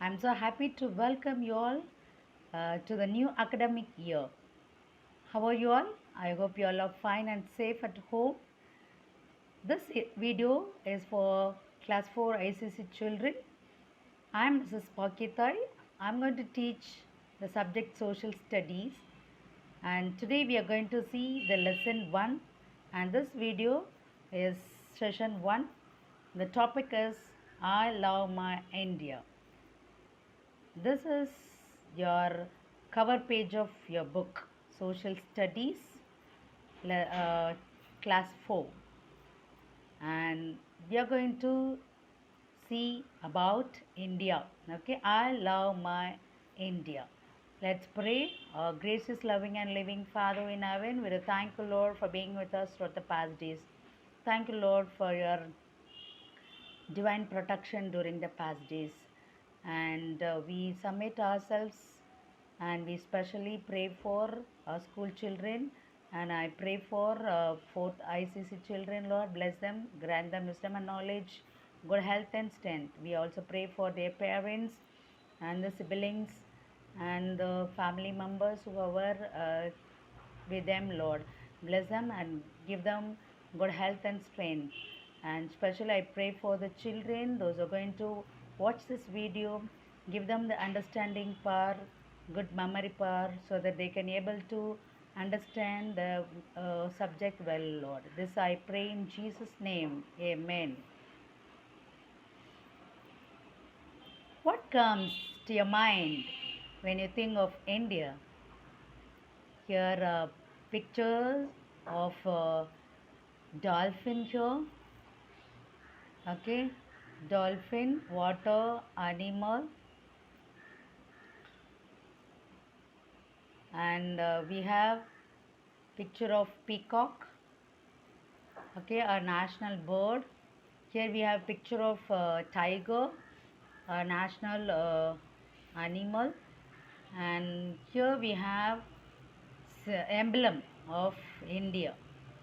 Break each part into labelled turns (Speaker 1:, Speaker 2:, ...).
Speaker 1: I'm so happy to welcome you all to the new academic year. How are you all? I hope you all are fine and safe at home. This video is for class 4 ICC children. I'm Mrs. Pakitai. I'm going to teach the subject social studies, and today we are going to see the lesson 1, and this video is session 1. The topic is I love my India. This is your cover page of your book, Social Studies, class 4. And we are going to see about India. Okay, I love my India. Let's pray. Our gracious, loving, and living Father in heaven, we thank you, Lord, for being with us throughout the past days. Thank you, Lord, for your divine protection during the past days. And we submit ourselves and we specially pray for our school children, and I pray for 4th ICC children. Lord, bless them, grant them wisdom and knowledge, good health and strength. We also pray for their parents and the siblings and the family members who are with them. Lord, bless them and give them good health and strength. And especially I pray for the children, those who are going to watch this video, give them the understanding power, good memory power, so that they can able to understand the subject well, Lord. This I pray in Jesus' name. Amen. What comes to your mind when you think of India? Here are pictures of dolphin here. Okay, dolphin, water animal, and we have picture of peacock. Okay, our national bird. Here we have picture of tiger, our national animal, and here we have emblem of India.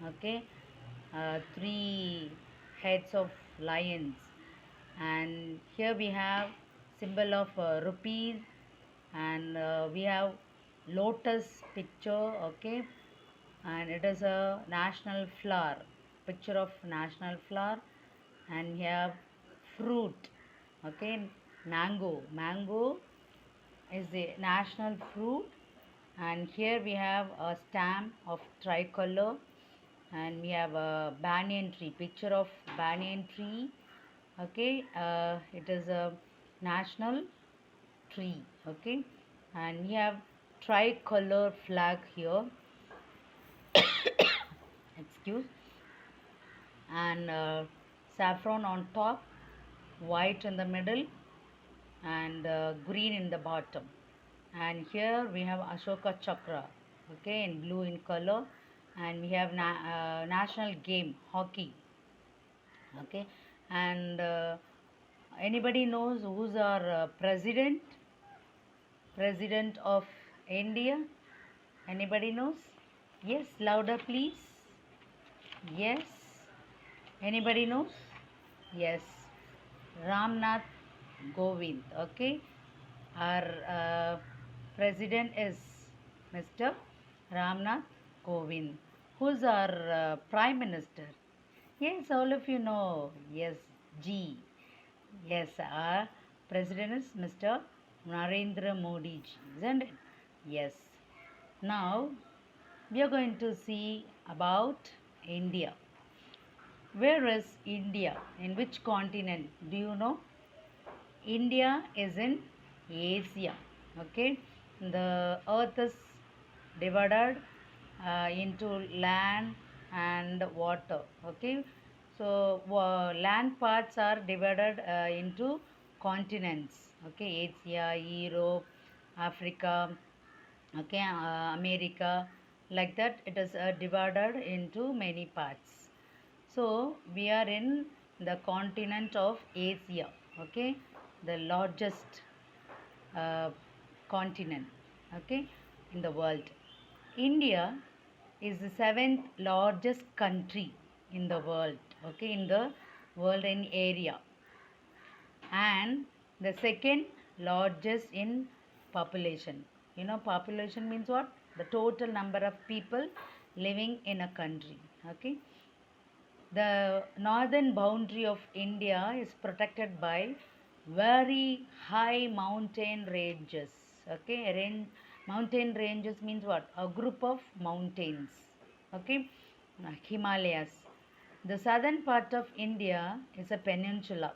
Speaker 1: Okay, three heads of lions, and here we have symbol of rupees, and we have lotus picture. Okay, and it is a national flower, picture of national flower, and we have fruit. Okay, mango is the national fruit, and here we have a stamp of tricolor, and we have a banyan tree, picture of banyan tree. Okay, it is a national tree. Okay, and we have tricolor flag here. Excuse. And saffron on top, white in the middle, and green in the bottom. And here we have Ashoka Chakra, okay, in blue in color, and we have national game hockey. Okay, and anybody knows who's our president of India? Anybody knows? Yes, louder please. Yes, anybody knows? Yes, Ramnath Govind. Okay, our president is Mr. Ramnath Kovind. Who's our prime minister? Yes, all of you know. Yes, G. Yes, our president is Mr. Narendra Modi ji, isn't it? Yes. Now we are going to see about India. Where is India? In which continent? Do you know? India is in Asia. Okay, the earth is divided into land and water. Okay, so land parts are divided into continents. Okay, Asia, Europe, Africa, okay, America, like that. It is divided into many parts. So we are in the continent of Asia. Okay, the largest continent, okay, in the world. India is the seventh largest country in the world, okay, in the world in area, and the second largest in population. You know, population means what? The total number of people living in a country. Okay. The northern boundary of India is protected by very high mountain ranges. Okay, mountain ranges means what? A group of mountains. Okay, Himalayas. The southern part of India is a peninsula.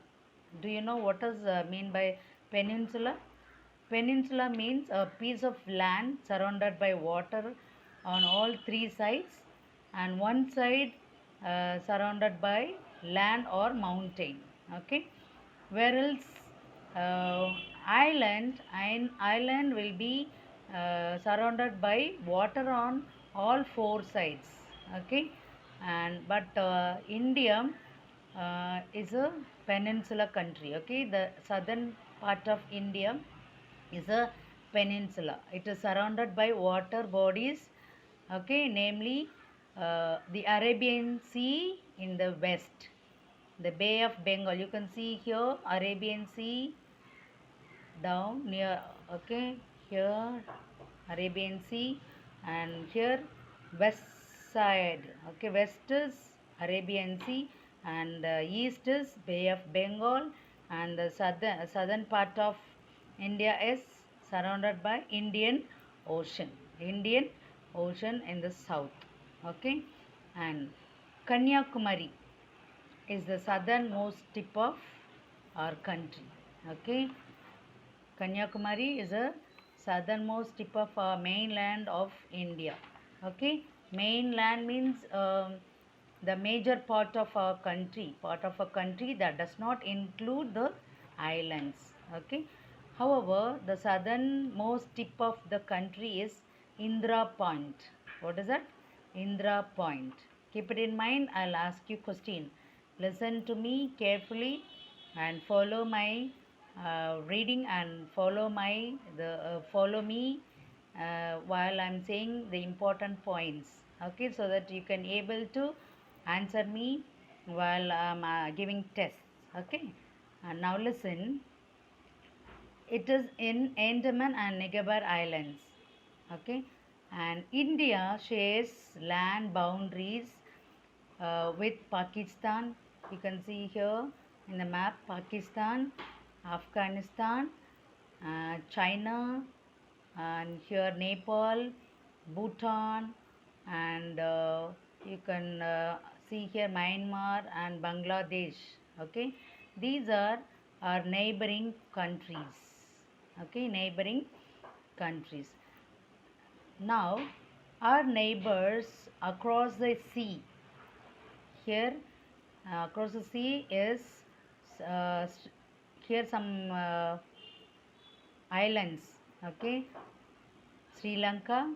Speaker 1: Do you know what is mean by peninsula? Peninsula means a piece of land surrounded by water on all three sides, and one side surrounded by land or mountain. Okay, whereas island will be surrounded by water on all four sides. Okay, and but India is a peninsula country. Okay, the southern part of India is a peninsula. It is surrounded by water bodies, okay, namely the Arabian Sea in the west, the Bay of Bengal. You can see here Arabian Sea down near, okay, here Arabian Sea, and here west side, okay, west is Arabian Sea, and east is Bay of Bengal, and the southern part of India is surrounded by Ocean Indian Ocean in the south. Okay, and Kanyakumari is the southernmost tip of our country. Okay, Kanyakumari is a southernmost tip of mainland of India. Okay, mainland means the major part of a country that does not include the islands. Okay, however, the southernmost tip of the country is Indra Point. What is that? Indra Point. Keep it in mind. I'll ask you question. Listen to me carefully and follow my reading, and follow me while I'm saying the important points. Okay, so that you can able to answer me while I'm giving tests. Okay, and now listen. It is in Andaman and Nicobar Islands. Okay, and India shares land boundaries with Pakistan. You can see here in the map Pakistan, Afghanistan, China, and here Nepal, Bhutan, and you can see here Myanmar and Bangladesh. Okay, these are our neighboring countries. Okay, neighboring countries. Now, our neighbors across the sea. Here, across the sea is uh, here some islands. Okay, Sri Lanka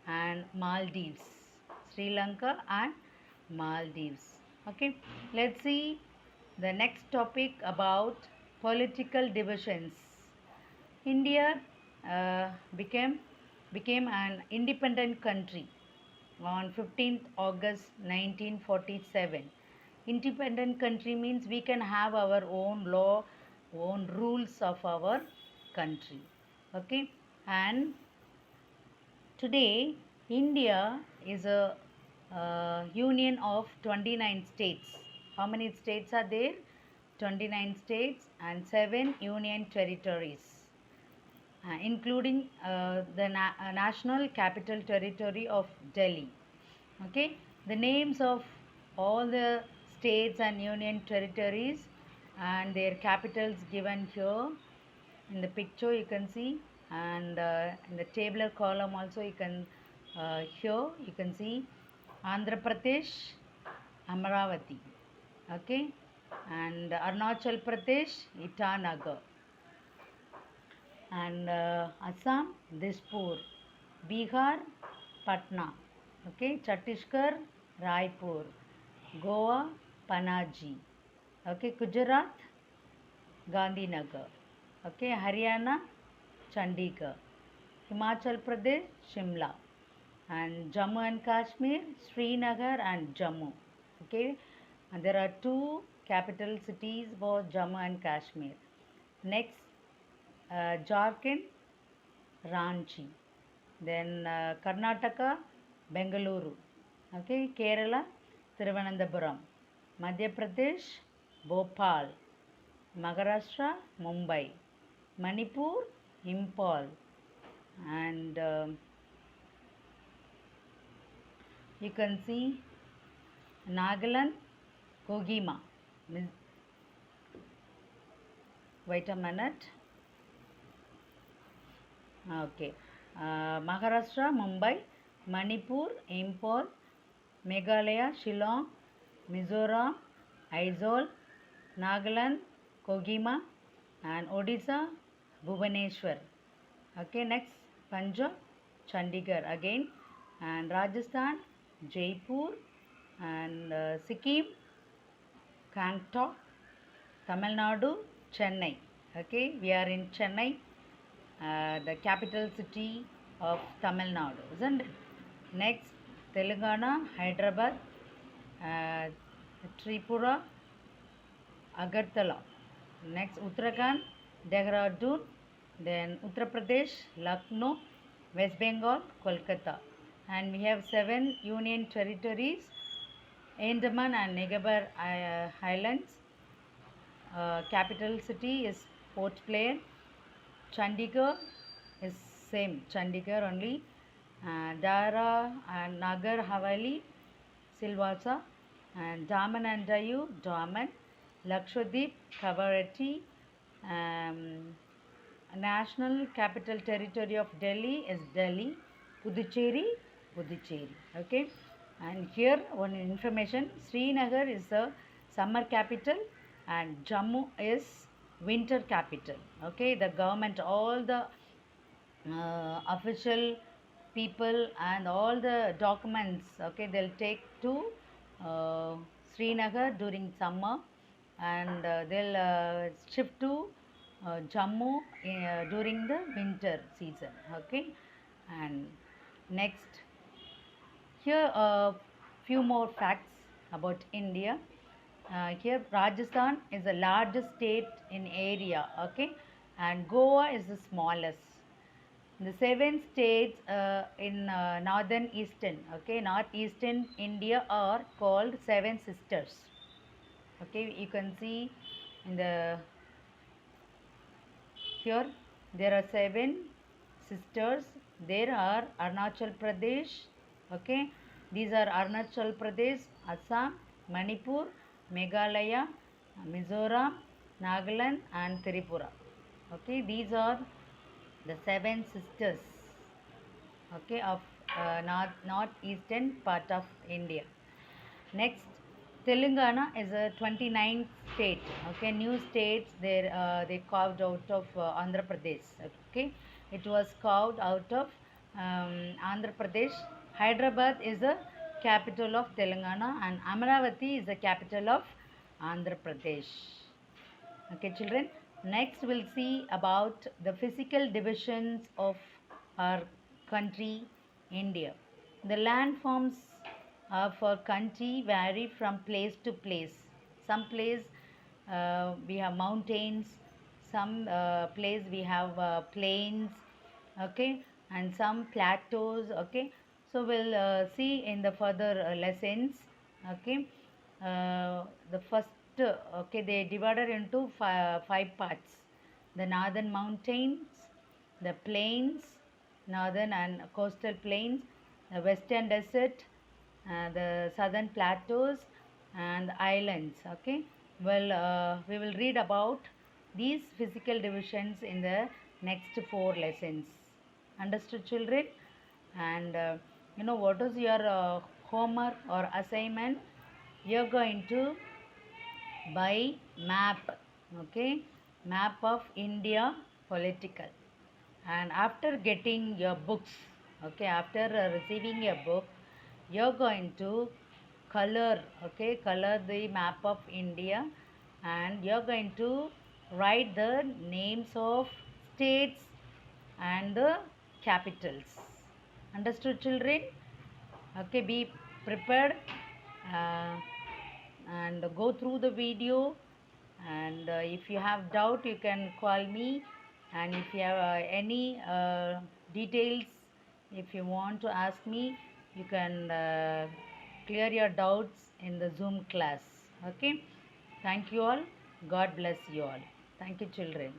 Speaker 1: and Maldives. Sri Lanka and Maldives. Okay, let's see the next topic about political divisions. India uh, became became an independent country on 15th August 1947. Independent country means we can have our own law, own rules of our country. Okay, and today India is a union of 29 states. How many states are there? 29 states and 7 union territories, including the national capital territory of Delhi. Okay, the names of all the states and union territories and their capitals given here in the picture you can see, and in the tabular column also you can here you can see Andhra Pradesh, Amaravati, okay, and Arunachal Pradesh, Itanagar, and Assam, Dispur, Bihar, Patna, okay, Chhattisgarh, Raipur, Goa, Panaji, okay, Gujarat, Gandhinagar, okay, Haryana, Chandigarh, Himachal Pradesh, Shimla, and Jammu and Kashmir, Srinagar and Jammu, okay, and there are two capital cities for Jammu and Kashmir. Next, Jharkhand, Ranchi. Then Karnataka, Bengaluru. Okay, Kerala, Thiruvananthapuram. Madhya Pradesh, Bhopal. Maharashtra, Mumbai. Manipur, Impal. And you can see Nagaland, Kohima. Wait a minute. Okay. Maharashtra, Mumbai. Manipur, Impal. Meghalaya, Shillong. Mizoram, Aizawl. Nagaland, Kohima. And Odisha, Bhubaneswar. Okay, next Punjab, Chandigarh again. And Rajasthan, Jaipur. And Sikkim, Gangtok. Tamil Nadu, Chennai. Okay, we are in Chennai, the capital city of Tamil Nadu, isn't it? Next, Telangana, Hyderabad, uh, Tripura, Agartala. Next, Uttarakhand, Dehradun. Then Uttar Pradesh, Lucknow, West Bengal, Kolkata. And we have 7 union territories, Andaman and Nicobar Islands. Capital city is Port Blair. Chandigarh is same, Chandigarh only. Dara and Nagar Haveli, Silvassa. And Daman and Diu, Daman. Lakshadweep, Kavaratti. National Capital Territory of Delhi is Delhi. Puducherry, Puducherry. Okay. And here one information, Srinagar is the summer capital and Jammu is winter capital. Okay, the government, all the official people and all the documents, okay, they'll take to Srinagar during summer, and they'll shift to Jammu during the winter season. Okay, and next, here a few more facts about India. Here Rajasthan is the largest state in area, okay, and Goa is the smallest. The 7 states in northern eastern, okay, northeastern India are called seven sisters. Okay, you can see in the here there are 7 sisters. There are Arunachal Pradesh, okay, these are Arunachal Pradesh, Assam, Manipur, Meghalaya, Mizoram, Nagaland and Tripura. Okay, these are the 7 sisters, okay, of northeastern part of India. Next, Telangana is a 29th state. Okay, new states they carved out of Andhra Pradesh. Okay, it was carved out of Andhra Pradesh. Hyderabad is the capital of Telangana and Amaravati is the capital of Andhra Pradesh. Okay, children. Next, we'll see about the physical divisions of our country, India. The landforms of our country vary from place to place. Some place we have mountains, some place we have plains, okay, and some plateaus, okay. So we'll see in the further lessons, okay. The first, okay, they divided into five parts: the northern mountains, the plains, northern and coastal plains, the western desert, the southern plateaus, and the islands. Okay, well, we will read about these physical divisions in the next 4 lessons. Understood, children? And you know what is your homework or assignment? You're going to buy map, okay, map of India political. And after getting your books, okay, after receiving your book, you're going to color, okay, color the map of India, and you're going to write the names of states and the capitals. Understood, children? Okay, be prepared uh, and go through the video, and if you have doubt you can call me And if you have any details, if you want to ask me, you can clear your doubts in the Zoom class. Okay. Thank you all. God bless you all. Thank you, children.